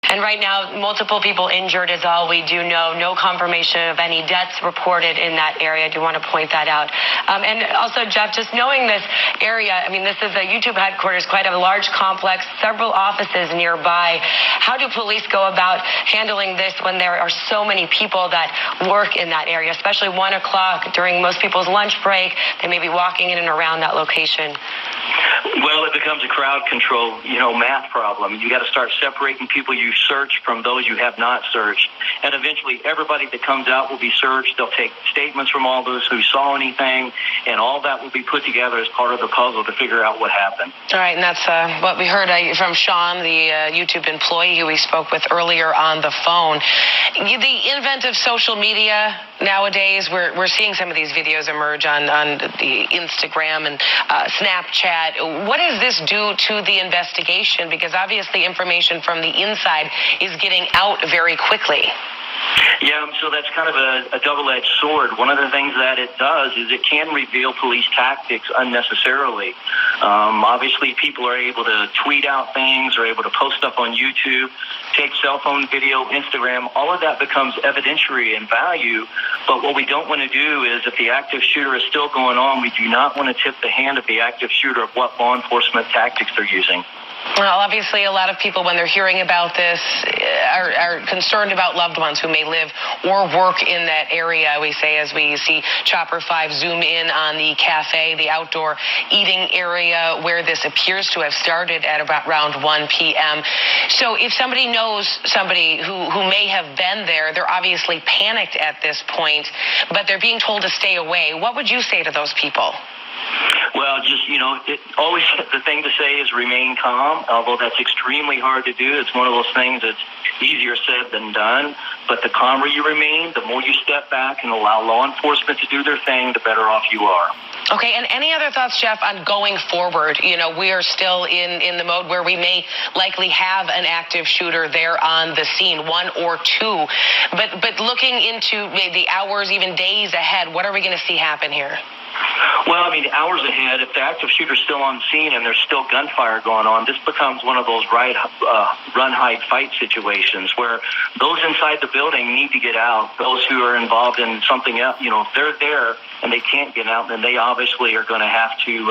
And right now, multiple people injured is all we do know. No confirmation of any deaths reported in that area. I do want to point that out. And also, Jeff, just knowing this area, I mean, this is a YouTube headquarters, quite a large complex, several offices nearby. How do police go about handling this when there are so many people that work in that area, especially 1 o'clock during most people's lunch break? They may be walking in and around that location. Well, it becomes a crowd control, math problem. You got to start separating people you search from those you have not searched. And eventually everybody that comes out will be searched. They'll take statements from all those who saw anything, and all that will be put together as part of the puzzle to figure out what happened. All right, and that's what we heard from Sean, the YouTube employee who we spoke with earlier on the phone. The advent of social media nowadays, we're seeing some of these videos emerge on the Instagram and Snapchat. What does this do to the investigation? Because obviously information from the inside is getting out very quickly. Yeah, so that's kind of a double-edged sword. One of the things that it does is it can reveal police tactics unnecessarily. Obviously, people are able to tweet out things, or able to post stuff on YouTube, take cell phone video, Instagram. All of that becomes evidentiary in value. But what we don't want to do is, if the active shooter is still going on, we do not want to tip the hand of the active shooter of what law enforcement tactics they're using. Well, obviously, a lot of people, when they're hearing about this, are concerned about loved ones who may live or work in that area. We say, as we see Chopper 5 zoom in on the cafe, the outdoor eating area where this appears to have started at about around 1 p.m. So if somebody knows somebody who may have been there, they're obviously panicked at this point, but they're being told to stay away. What would you say to those people? Well, just, always the thing to say is remain calm, although that's extremely hard to do. It's one of those things that's easier said than done. But the calmer you remain, the more you step back and allow law enforcement to do their thing, the better off you are. Okay, and any other thoughts, Jeff, on going forward? We are still in the mode where we may likely have an active shooter there on the scene, 1 or 2. But looking into maybe hours, even days ahead, what are we going to see happen here? Well, hours ahead, if the active shooter's still on scene and there's still gunfire going on, this becomes one of those run, hide, fight situations where those inside the building need to get out. Those who are involved in something else, if they're there and they can't get out, then they obviously are going to have to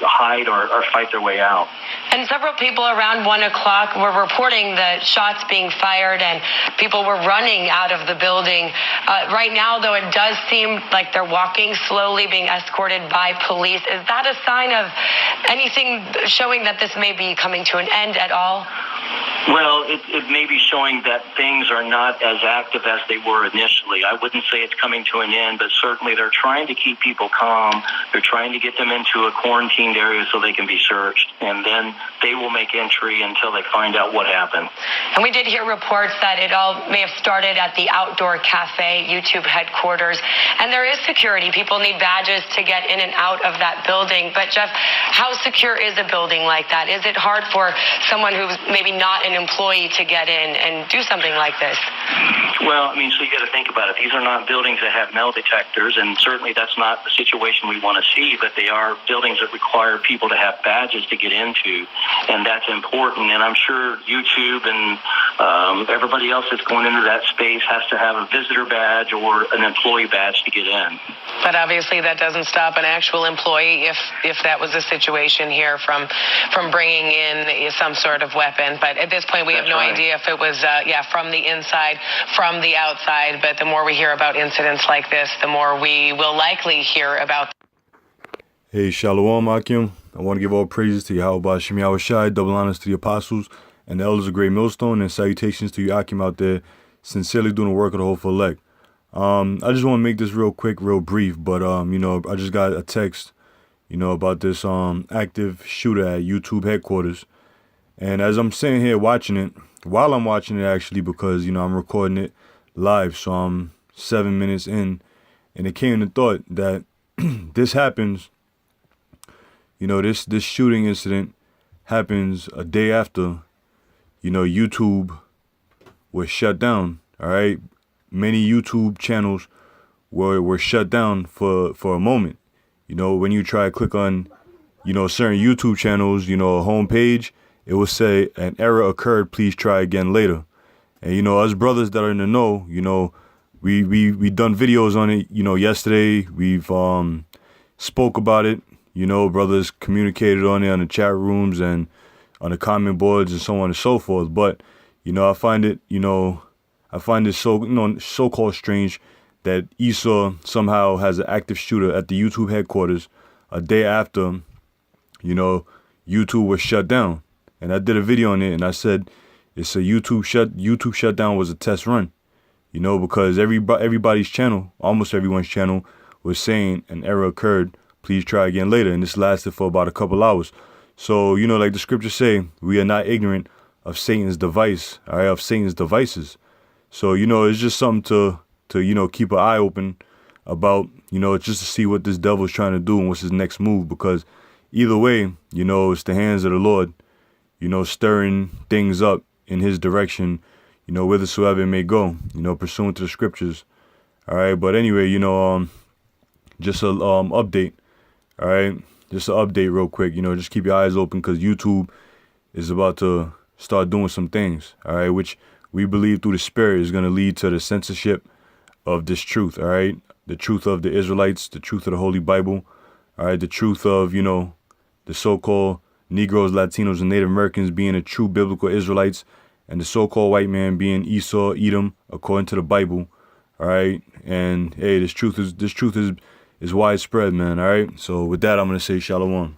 hide or fight their way out. And several people around 1 o'clock were reporting the shots being fired and people were running out of the building. Right now, though, it does seem like they're walking slowly, being escorted by police. Is that a sign of anything showing that this may be coming to an end at all? Well, it may be showing that things are not as active as they were initially. I wouldn't say it's coming to an end, but certainly they're trying to keep people calm. They're trying to get them into a quarantined area so they can be searched, and then they will make entry until they find out what happened. And we did hear reports that it all may have started at the outdoor cafe, YouTube headquarters, and there is security. People need badges to get in and out of that building. But Jeff, how secure is a building like that? Is it hard for someone who's maybe not an employee to get in and do something like this? Well, so you got to think about it. These are not buildings that have metal detectors, and certainly that's not the situation we want to see, but they are buildings that require people to have badges to get into, and that's important. And I'm sure YouTube and everybody else that's going into that space has to have a visitor badge or an employee badge to get in. But obviously that doesn't stop an actual employee, if that was the situation here, from bringing in some sort of weapon. But at this point, we have no idea if it was, from the inside, from the outside. But the more we hear about incidents like this, the more we will likely hear about. Hey, Shalom, Akim. I want to give all praises to Yahweh Shem Yahweh Shai, double honors to the apostles and the elders of Great Millstone, and salutations to you, Akim, out there, sincerely doing the work of the hopeful elect. I just want to make this real quick, real brief, but, I just got a text, about this active shooter at YouTube headquarters. And as I'm sitting here watching it, while I'm watching it actually, because, I'm recording it live, so I'm 7 minutes in, and it came to thought that this happens, this shooting incident happens a day after, YouTube was shut down, all right? Many YouTube channels were shut down for a moment. When you try to click on, certain YouTube channels, a homepage, it will say an error occurred, please try again later. And, you know, us brothers that are in the know, you know, we done videos on it, you know, yesterday. We've spoke about it, you know, brothers communicated on it on the chat rooms and on the comment boards and so on and so forth. But, you know, I find it so, you know, so-called strange that Esau somehow has an active shooter at the YouTube headquarters a day after, you know, YouTube was shut down. And I did a video on it and I said it's a YouTube shutdown was a test run, you know, because everybody's channel, almost everyone's channel, was saying an error occurred. Please try again later. And this lasted for about a couple hours. So, you know, like the scriptures say, we are not ignorant of Satan's device, all right, of Satan's devices. So, you know, it's just something to, you know, keep an eye open about, you know, just to see what this devil's trying to do and what's his next move. Because either way, you know, it's the hands of the Lord, you know, stirring things up in his direction, you know, whithersoever it may go, you know, pursuant to the scriptures. All right. But anyway, you know, just a update. All right. Just an update real quick. You know, just keep your eyes open because YouTube is about to start doing some things. All right. Which we believe through the Spirit is going to lead to the censorship of this truth. All right. The truth of the Israelites, the truth of the Holy Bible. All right. The truth of, you know, the so-called Negroes, Latinos, and Native Americans being the true biblical Israelites, and the so-called white man being Esau, Edom, according to the Bible. All right. And hey, this truth is widespread, man. All right. So with that, I'm going to say shalom.